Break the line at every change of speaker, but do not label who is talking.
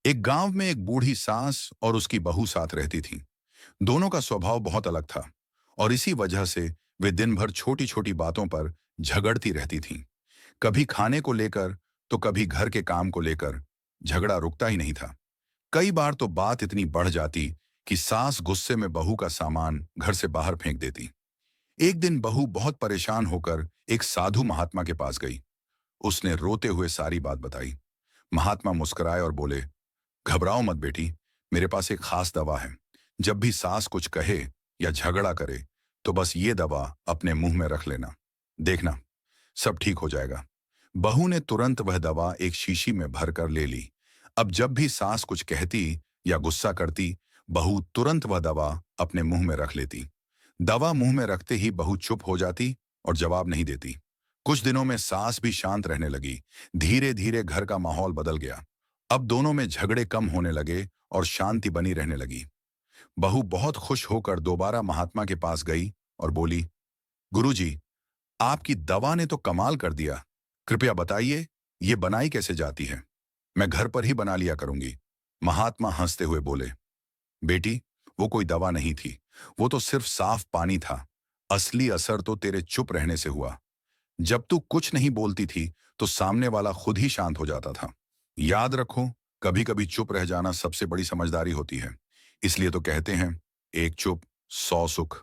एक गांव में एक बूढ़ी सास और उसकी बहू साथ रहती थीं। दोनों का स्वभाव बहुत अलग था और इसी वजह से वे दिन भर छोटी छोटी बातों पर झगड़ती रहती थीं। कभी खाने को लेकर तो कभी घर के काम को लेकर। झगड़ा रुकता ही नहीं था। कई बार तो बात इतनी बढ़ जाती कि सास गुस्से में बहू का सामान घर से बाहर फेंक देती। एक दिन बहू बहुत परेशान होकर एक साधु महात्मा के पास गई। उसने रोते हुए सारी बात बताई। महात्मा मुस्कुराए और बोले, घबराओ मत बेटी, मेरे पास एक खास दवा है। जब भी सास कुछ कहे या झगड़ा करे तो बस ये दवा अपने मुंह में रख लेना। देखना, सब ठीक हो जाएगा। बहू ने तुरंत वह दवा एक शीशी में भरकर ले ली। अब जब भी सास कुछ कहती या गुस्सा करती, बहू तुरंत वह दवा अपने मुंह में रख लेती। दवा मुंह में रखते ही बहू चुप हो जाती और जवाब नहीं देती। कुछ दिनों में सास भी शांत रहने लगी। धीरे धीरे घर का माहौल बदल गया। अब दोनों में झगड़े कम होने लगे और शांति बनी रहने लगी। बहू बहुत खुश होकर दोबारा महात्मा के पास गई और बोली, गुरुजी, आपकी दवा ने तो कमाल कर दिया। कृपया बताइए, ये बनाई कैसे जाती है? मैं घर पर ही बना लिया करूंगी। महात्मा हंसते हुए बोले, बेटी, वो कोई दवा नहीं थी। वो तो सिर्फ साफ पानी था। असली असर तो तेरे चुप रहने से हुआ। जब तू कुछ नहीं बोलती थी तो सामने वाला खुद ही शांत हो जाता था। याद रखो, कभी कभी चुप रह जाना सबसे बड़ी समझदारी होती है। इसलिए तो कहते हैं, एक चुप 100 सुख।